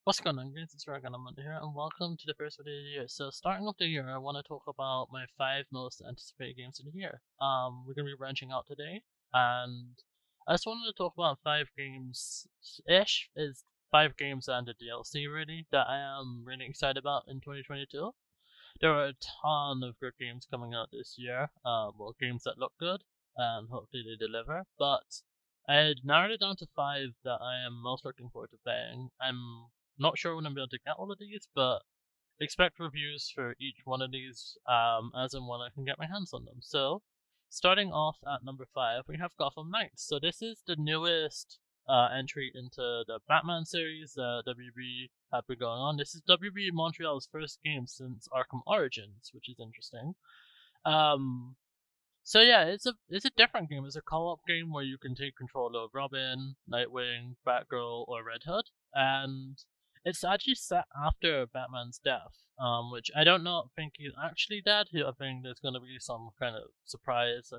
What's going on, guys? It's Ragnarok here, and welcome to the first video of the year. So, starting off the year, I want to talk about my 5 most anticipated games of the year. We're gonna be branching out today, and I just wanted to talk about 5 games-ish. Is 5 games and a DLC really that I am really excited about in 2022. There are a ton of good games coming out this year. Games that look good, and hopefully they deliver. But I narrowed it down to 5 that I am most looking forward to playing. I'm not sure when I'm able to get all of these, but expect reviews for each one of these as and when I can get my hands on them. So, starting off at number 5, we have Gotham Knights. So this is the newest entry into the Batman series that WB have been going on. This is WB Montreal's first game since Arkham Origins, which is interesting. Um, so yeah, it's a different game. It's a co-op game where you can take control of Robin, Nightwing, Batgirl, or Red Hood, and it's actually set after Batman's death, which I don't know think he's actually dead. I think there's gonna be some kind of surprise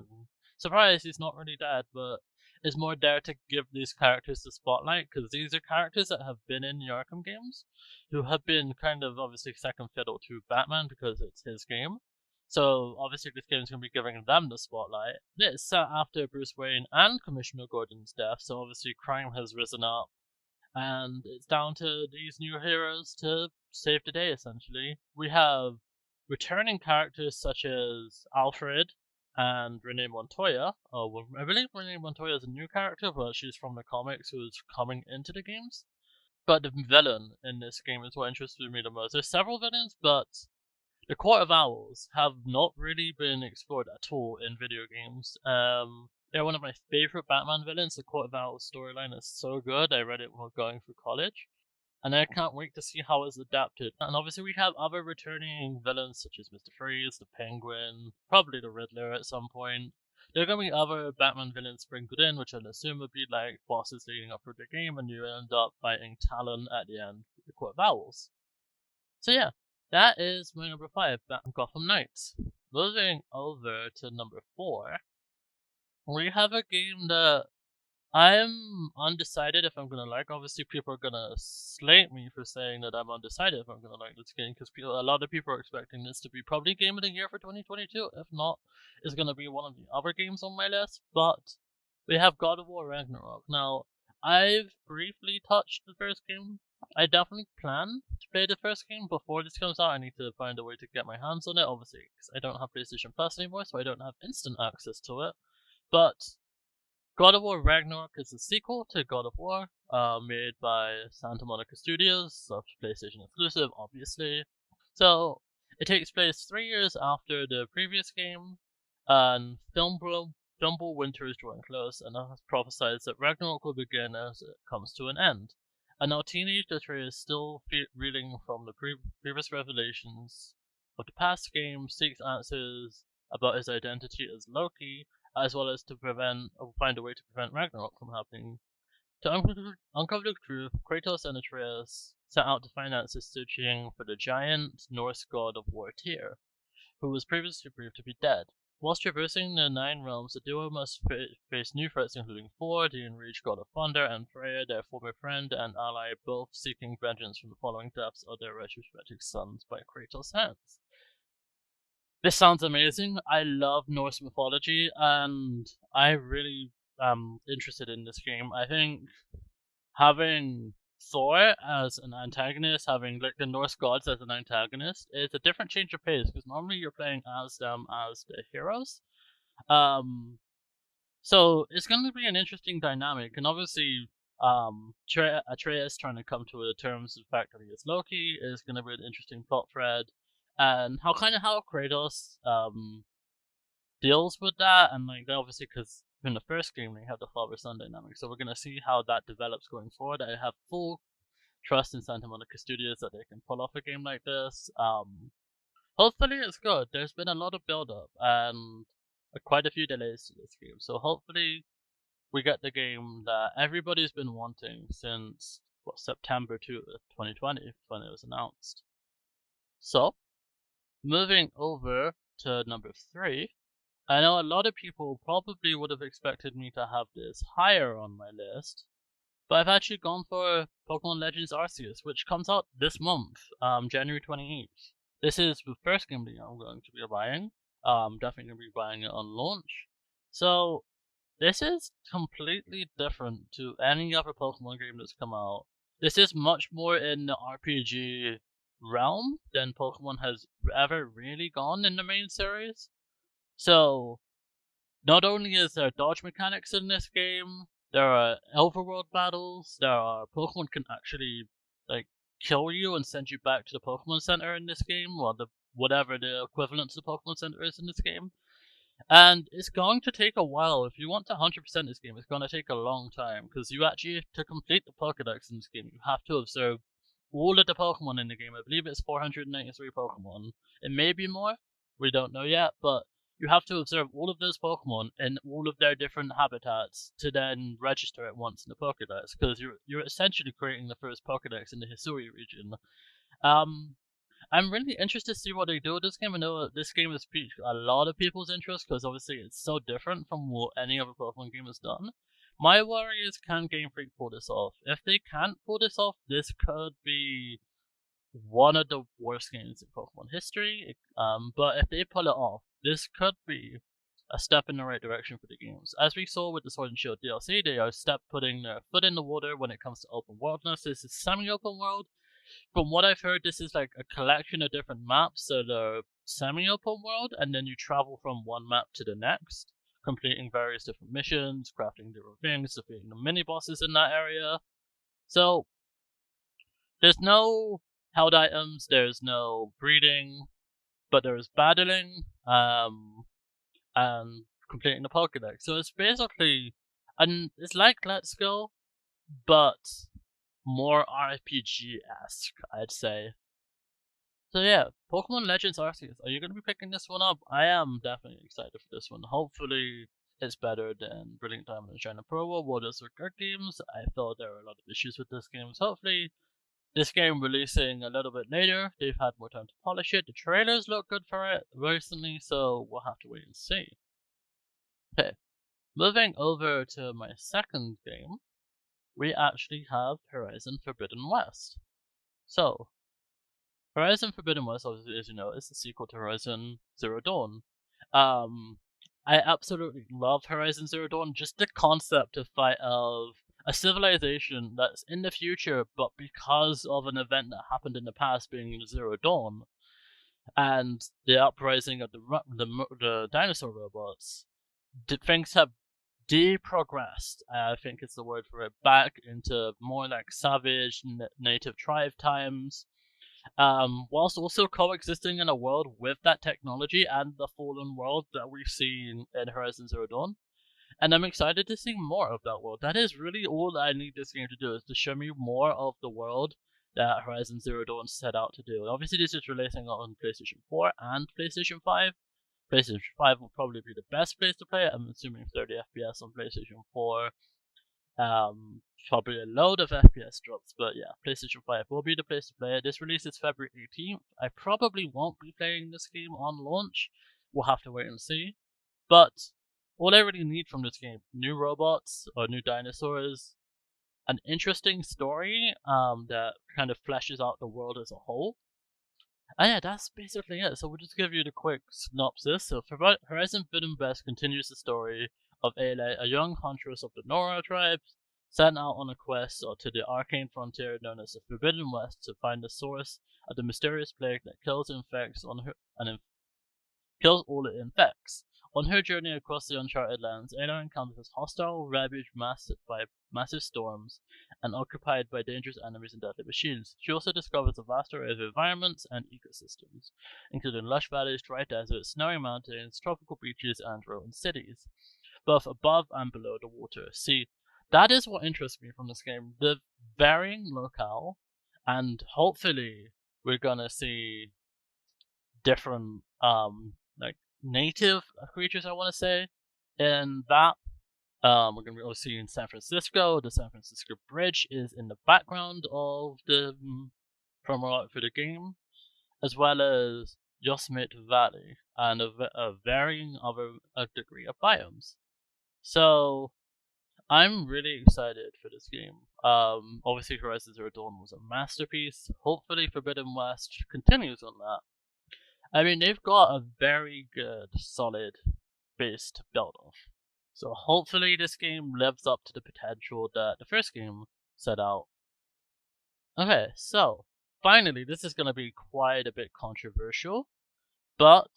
he's not really dead, but it's more there to give these characters the spotlight because these are characters that have been in the Arkham games, who have been kind of obviously second fiddle to Batman because it's his game. So obviously this game is going to be giving them the spotlight. It's set after Bruce Wayne and Commissioner Gordon's death, so obviously crime has risen up, and it's down to these new heroes to save the day. Essentially, we have returning characters such as Alfred and Renee Montoya. I believe Renee Montoya is a new character, but she's from the comics who's coming into the games. But the villain in this game is what interested me the most. There's several villains, but the Court of Owls have not really been explored at all in video games. They're one of my favorite Batman villains. The Court of Owls storyline is so good. I read it while going through college, and I can't wait to see how it's adapted. And obviously, we have other returning villains such as Mr. Freeze, the Penguin, probably the Riddler at some point. There are going to be other Batman villains sprinkled in, which I'd assume would be like bosses leading up through the game, and you end up fighting Talon at the end with the Court of Owls. So yeah, that is my number 5, Gotham Knights. Moving over to number 4, we have a game that I'm undecided if I'm gonna like. Obviously, people are gonna slate me for saying that I'm undecided if I'm gonna like this game because a lot of people are expecting this to be probably Game of the Year for 2022. If not, it's gonna be one of the other games on my list. But we have God of War Ragnarok. Now, I've briefly touched the first game. I definitely plan to play the first game before this comes out. I need to find a way to get my hands on it, obviously, because I don't have PlayStation Plus anymore, so I don't have instant access to it. But God of War Ragnarok is a sequel to God of War, made by Santa Monica Studios, a PlayStation exclusive, obviously. So, it takes place 3 years after the previous game, and Fimbul winter is drawing close, and it prophesies that Ragnarok will begin as it comes to an end. And now teenage Atreus, still reeling from the previous revelations of the past game, seeks answers about his identity as Loki, as well as to find a way to prevent Ragnarok from happening. To uncover the truth, Kratos and Atreus set out to find answers searching for the giant Norse god of war Tyr, who was previously believed to be dead. Whilst traversing the 9 realms, the duo must face new threats including Thor, the enraged god of thunder, and Freya, their former friend and ally, both seeking vengeance from the following deaths of their respective sons by Kratos' hands. This sounds amazing. I love Norse mythology, and I really am interested in this game. I think having Thor as an antagonist, having like the Norse gods as an antagonist, is a different change of pace because normally you're playing as them as the heroes. Um, so it's going to be an interesting dynamic, and obviously, Atreus trying to come to terms with the fact that he is Loki is going to be an interesting plot thread, and how Kratos deals with that, and like obviously because in the first game they have the father son dynamic, so we're gonna see how that develops going forward. I have full trust in Santa Monica Studios that they can pull off a game like this. Hopefully it's good. There's been a lot of build up and quite a few delays to this game, so hopefully we get the game that everybody's been wanting since September 2020 when it was announced. So moving over to number 3, I know a lot of people probably would have expected me to have this higher on my list, But I've actually gone for Pokemon Legends Arceus, which comes out this month, January 28th. This is the first game that I'm going to be buying. Definitely going to be buying it on launch. So, this is completely different to any other Pokemon game that's come out. This is much more in the RPG realm than Pokemon has ever really gone in the main series. So, not only is there dodge mechanics in this game, there are overworld battles, there are Pokemon can actually like kill you and send you back to the Pokemon Center in this game, or whatever the equivalent to the Pokemon Center is in this game. And it's going to take a while. If you want to 100% this game, it's going to take a long time, because you actually, to complete the Pokedex in this game, you have to observe all of the Pokemon in the game. I believe it's 493 Pokemon. It may be more, we don't know yet, but you have to observe all of those Pokemon in all of their different habitats to then register it once in the Pokedex, because you're essentially creating the first Pokedex in the Hisui region. Um, I'm really interested to see what they do with this game. I know this game has piqued a lot of people's interest because obviously it's so different from what any other Pokemon game has done. My worry is, can Game Freak pull this off? If they can't pull this off, this could be one of the worst games in Pokemon history. But if they pull it off, this could be a step in the right direction for the games. As we saw with the Sword and Shield DLC, they are putting their foot in the water when it comes to open worldness. This is semi-open world. From what I've heard, this is like a collection of different maps that are semi-open world, and then you travel from one map to the next, completing various different missions, crafting different things, defeating the mini-bosses in that area. So, there's no held items, there's no breeding, but there's battling, and completing the Pokédex. So it's basically, and it's like Let's Go, but more RPG-esque, I'd say. So yeah, Pokemon Legends Arceus. Are you going to be picking this one up? I am definitely excited for this one. Hopefully, it's better than Brilliant Diamond and Shining Pearl or Waters or good games. I thought there were a lot of issues with this game. So hopefully, this game releasing a little bit later, they've had more time to polish it. The trailers look good for it recently, so we'll have to wait and see. Okay, moving over to my second game, we actually have Horizon Forbidden West. So, Horizon Forbidden West, obviously, as you know, is the sequel to Horizon Zero Dawn. Um, I absolutely love Horizon Zero Dawn. Just the concept of a civilization that's in the future, but because of an event that happened in the past, being Zero Dawn, and the uprising of the dinosaur robots, things have deprogressed. I think it's the word for it, back into more like savage native tribe times, whilst also coexisting in a world with that technology and the fallen world that we've seen in Horizon Zero Dawn. And I'm excited to see more of that world. That is really all I need this game to do, is to show me more of the world that Horizon Zero Dawn set out to do. And obviously, this is releasing on PlayStation 4 and PlayStation 5. PlayStation 5 will probably be the best place to play it. I'm assuming 30 FPS on PlayStation 4. Probably a load of FPS drops, but yeah, PlayStation 5 will be the place to play it. This releases February 18th. I probably won't be playing this game on launch. We'll have to wait and see. But all I really need from this game, new robots or new dinosaurs, an interesting story that kind of fleshes out the world as a whole. And yeah, that's basically it. So we'll just give you the quick synopsis. So Horizon Forbidden West continues the story of Ayla, a young huntress of the Nora tribes, sent out on a quest to the arcane frontier known as the Forbidden West to find the source of the mysterious plague that kills all it infects. On her journey across the uncharted lands, Ayla encounters hostile, ravaged by massive storms and occupied by dangerous enemies and deadly machines. She also discovers a vast array of environments and ecosystems, including lush valleys, dry deserts, snowy mountains, tropical beaches, and ruined cities, both above and below the water. See, that is what interests me from this game, the varying locale, and hopefully we're gonna see different like native creatures, I want to say, in that. We're gonna be able to see in San Francisco. The San Francisco Bridge is in the background of the promo art for the game, as well as Yosemite Valley and a varying other a degree of biomes. So I'm really excited for this game. Obviously Horizon Zero Dawn was a masterpiece. Hopefully Forbidden West continues on that. I mean, they've got a very good, solid base to build off. So hopefully this game lives up to the potential that the first game set out. Okay, so finally, this is going to be quite a bit controversial, but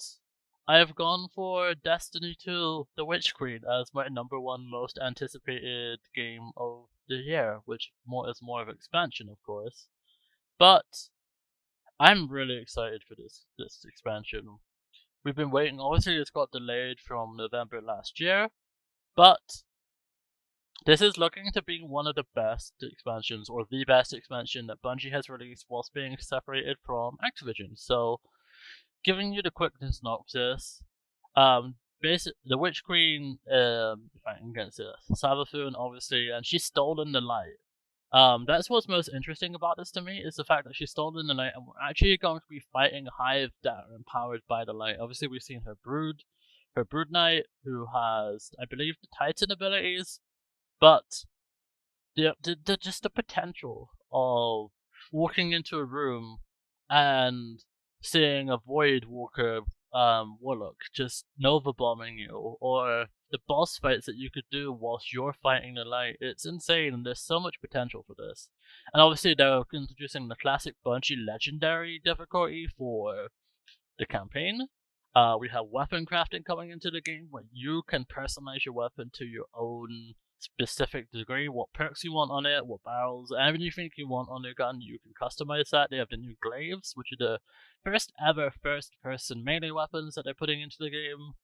I have gone for Destiny 2 The Witchqueen as my #1 most anticipated game of the year, which is more of an expansion, of course. But I'm really excited for this expansion. We've been waiting. Obviously, it's got delayed from November last year, but this is looking to be one of the best expansions, or the best expansion that Bungie has released whilst being separated from Activision. So, giving you the quick synopsis, the Witchqueen, fighting against Savathun, obviously, and she's stolen the light. That's what's most interesting about this to me, is the fact that she's stolen the light, and we're actually going to be fighting a hive that are empowered by the light. Obviously, we've seen her brood knight, who has, I believe, the Titan abilities, but just the potential of walking into a room and seeing a Void Walker warlock just Nova bombing you, or the boss fights that you could do whilst you're fighting the light. It's insane, and there's so much potential for this. And obviously they're introducing the classic Bungie legendary difficulty for the campaign. We have weapon crafting coming into the game, where you can personalize your weapon to your own specific degree. What perks you want on it, what barrels, everything you want on your gun, you can customize that. They have the new glaives, which are the first ever first-person melee weapons that they're putting into the game.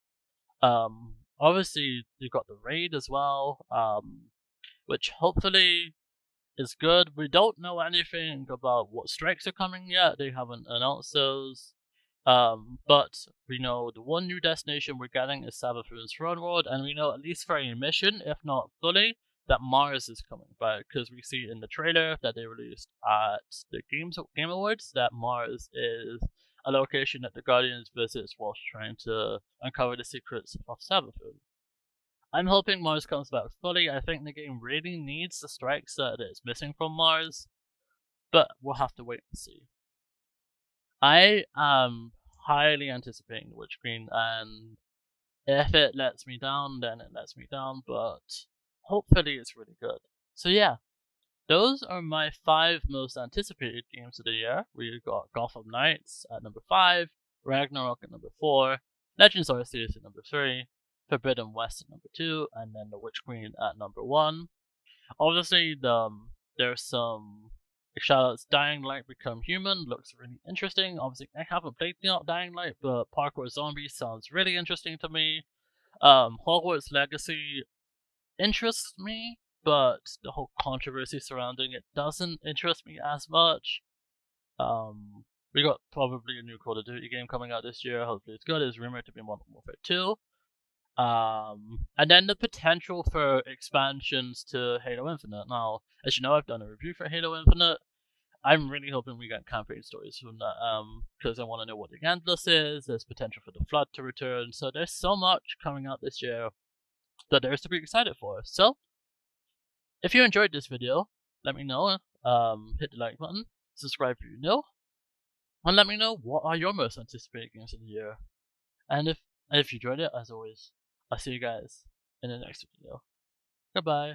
Obviously you've got the raid as well, which hopefully is good. We don't know anything about what strikes are coming yet. They haven't announced those. But we know the one new destination we're getting is Savathun's Throne World, and we know, at least for a mission, if not fully, that Mars is coming back, because we see in the trailer that they released at the Game Awards that Mars is a location that the Guardians visits whilst trying to uncover the secrets of Savathun. I'm hoping Mars comes back fully. I think the game really needs the strikes that it's missing from Mars, but we'll have to wait and see. I am highly anticipating the Witchqueen, and if it lets me down, then it lets me down, but hopefully it's really good. So yeah, those are my 5 most anticipated games of the year. We've got Gotham Knights at number 5, Ragnarok at number 4, Legends Arceus at number 3, Forbidden West at number 2, and then the Witchqueen at number 1. Obviously, there's some shoutouts. Dying Light Become Human looks really interesting. Obviously, I haven't played Dying Light, but Parkour Zombies sounds really interesting to me. Hogwarts Legacy interests me, but the whole controversy surrounding it doesn't interest me as much. We got probably a new Call of Duty game coming out this year. Hopefully it's good. It's rumored to be Modern Warfare 2. And then the potential for expansions to Halo Infinite. Now, as you know, I've done a review for Halo Infinite. I'm really hoping we get campaign stories from that, because I want to know what the Endless is. There's potential for the Flood to return. So there's so much coming out this year that there is to be excited for. So, if you enjoyed this video, let me know. Hit the like button, subscribe if you're new, and let me know what are your most anticipated games of the year. And if you enjoyed it, as always, I'll see you guys in the next video. Goodbye.